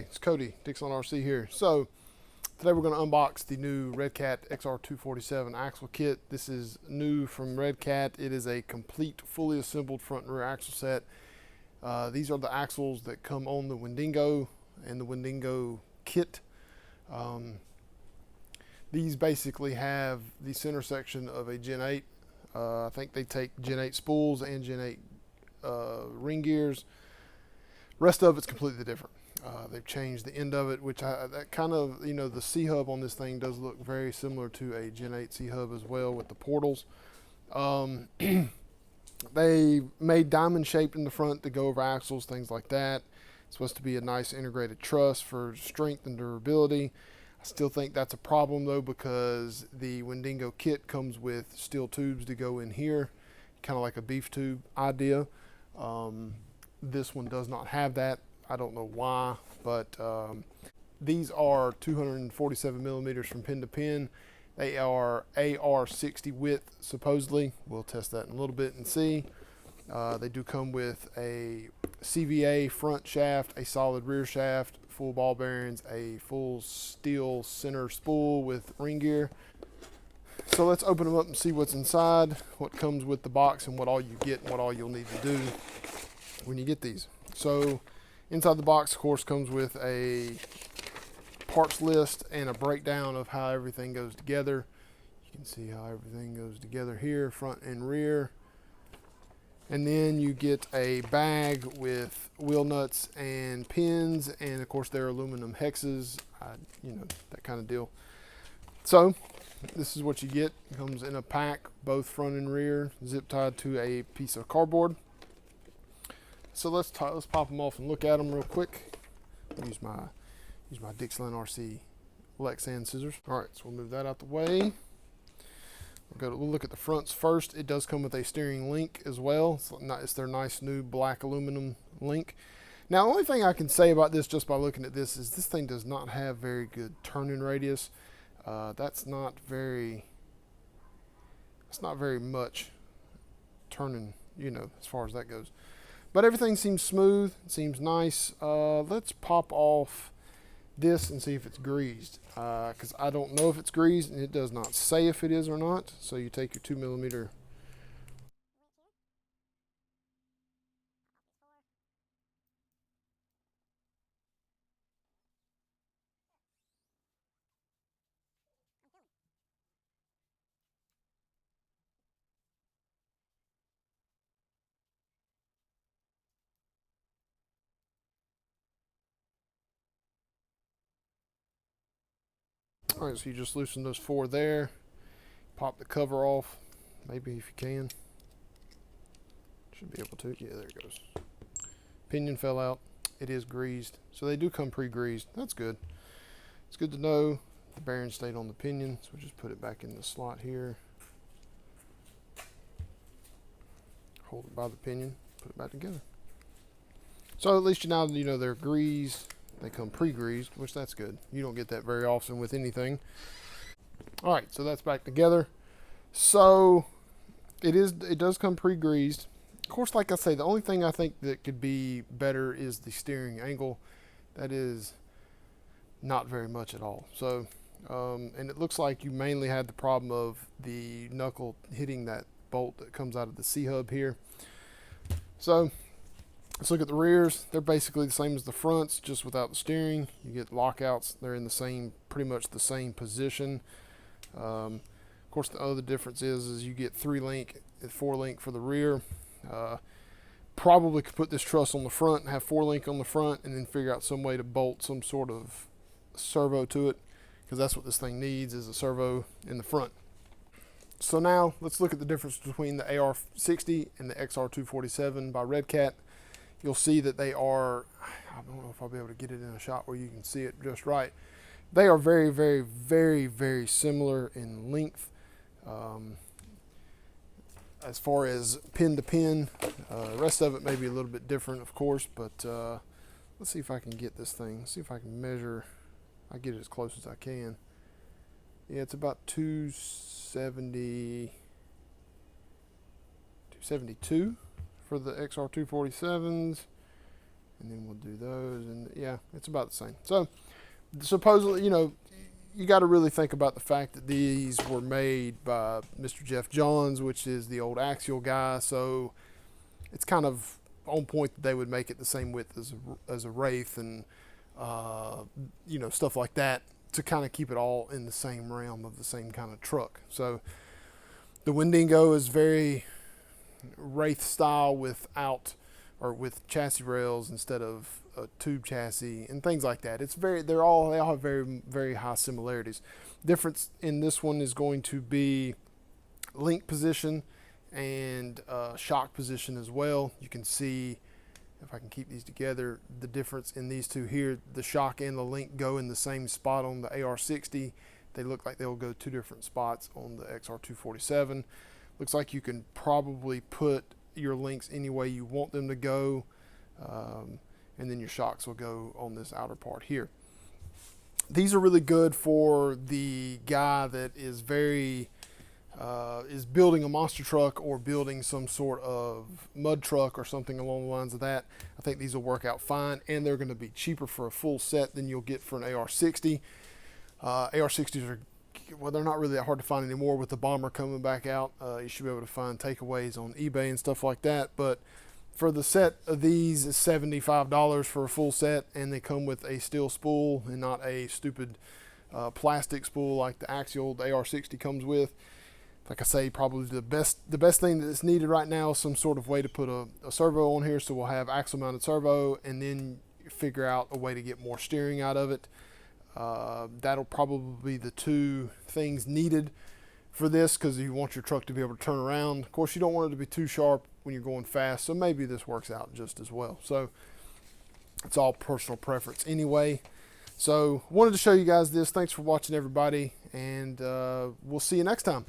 it's Cody, Dixon RC here. So today we're going to unbox the new Redcat Xr247 axle kit. This is new from Redcat. It is a complete, fully assembled front and rear axle set. These are the axles that come on the Wendigo and the Wendigo kit. These basically have the center section of a Gen 8. I think they take Gen 8 spools and Gen 8 ring gears. Rest of it's completely different. They've changed the end of it, which that kind of, you know, the C-hub on this thing does look very similar to a Gen 8 C-hub as well with the portals. They made diamond shaped in the front to go over axles, things like that. It's supposed to be a nice integrated truss for strength and durability. I still think that's a problem though, because the Wendigo kit comes with steel tubes to go in here, kind of like a beef tube idea. This one does not have that. I don't know why, but these are 247 millimeters from pin to pin. They are AR60 width, supposedly. We'll test that in a little bit and see. They do come with a CVA front shaft, a solid rear shaft, full ball bearings, a full steel center spool with ring gear. So let's open them up and see what's inside, what comes with the box, and what all you get and what all you'll need to do when you get these. So inside the box, of course, comes with a parts list and a breakdown of how everything goes together. You can see how everything goes together here, front and rear. And then you get a bag with wheel nuts and pins, and of course they're aluminum hexes, you know, that kind of deal. So this is what you get. It comes in a pack, both front and rear, zip tied to a piece of cardboard. So let's pop them off and look at them real quick. Use my Dixon RC Lexan scissors. All right, so we'll move that out the way. We'll look at the fronts first. It does come with a steering link as well. It's their nice new black aluminum link. Now, the only thing I can say about this just by looking at this is this thing does not have very good turning radius. That's not very much turning, you know, as far as that goes. But everything seems smooth, seems nice. Let's pop off this and see if it's greased, because I don't know if it's greased, and it does not say if it is or not. So you take your 2mm. All right, so you just loosen those four there, pop the cover off, maybe if you can. Should be able to. Yeah, there it goes. Pinion fell out. It is greased, so they do come pre-greased. That's good. It's good to know. The bearing stayed on the pinion, so we'll just put it back in the slot here. Hold it by the pinion, put it back together. So at least now you know they're greased. They come pre-greased, which that's good. You don't get that very often with anything. All right, so that's back together. So it does come pre-greased. Of course, like I say, the only thing I think that could be better is the steering angle. That is not very much at all. So, and it looks like you mainly had the problem of the knuckle hitting that bolt that comes out of the C-hub here. So let's look at the rears. They're basically the same as the fronts, just without the steering. You get lockouts. They're in the same, pretty much the same position. Of course, the other difference is you get 3-link, 4-link for the rear. Probably could put this truss on the front and have 4-link on the front, and then figure out some way to bolt some sort of servo to it, because that's what this thing needs, is a servo in the front. So now let's look at the difference between the AR60 and the Xr247 by Redcat. You'll see that they are, I don't know if I'll be able to get it in a shot where you can see it just right. They are very, very, very, very similar in length. As far as pin to pin, the rest of it may be a little bit different, of course, but let's see if I can get this thing. Let's see if I can measure. I get it as close as I can. Yeah, it's about 272 for the Xr247s, and then we'll do those, and yeah, it's about the same. So supposedly, you know, you got to really think about the fact that these were made by Mr. Jeff Johns, which is the old Axial guy, so it's kind of on point that they would make it the same width as a Wraith, and you know, stuff like that, to kind of keep it all in the same realm of the same kind of truck. So the Wendigo is very Wraith style with chassis rails instead of a tube chassis and things like that. They all have very, very high similarities. Difference in this one is going to be link position and shock position as well. You can see, if I can keep these together, the difference in these two here. The shock and the link go in the same spot on the AR60. They look like they'll go two different spots on the Xr247. Looks like you can probably put your links any way you want them to go, and then your shocks will go on this outer part here. These are really good for the guy that is is building a monster truck or building some sort of mud truck or something along the lines of that. I think these will work out fine, and they're going to be cheaper for a full set than you'll get for an AR60. AR60s are, well, they're not really that hard to find anymore with the Bomber coming back out. You should be able to find takeaways on eBay and stuff like that. But for the set of these, is $75 for a full set, and they come with a steel spool and not a stupid plastic spool like the Axial, the AR60 comes with. Like I say, probably the best thing that's needed right now is some sort of way to put a servo on here. So we'll have axle mounted servo, and then figure out a way to get more steering out of it. That'll probably be the two things needed for this, because you want your truck to be able to turn around. Of course, you don't want it to be too sharp when you're going fast, so maybe this works out just as well. So it's all personal preference anyway. So wanted to show you guys this. Thanks for watching, everybody, and we'll see you next time.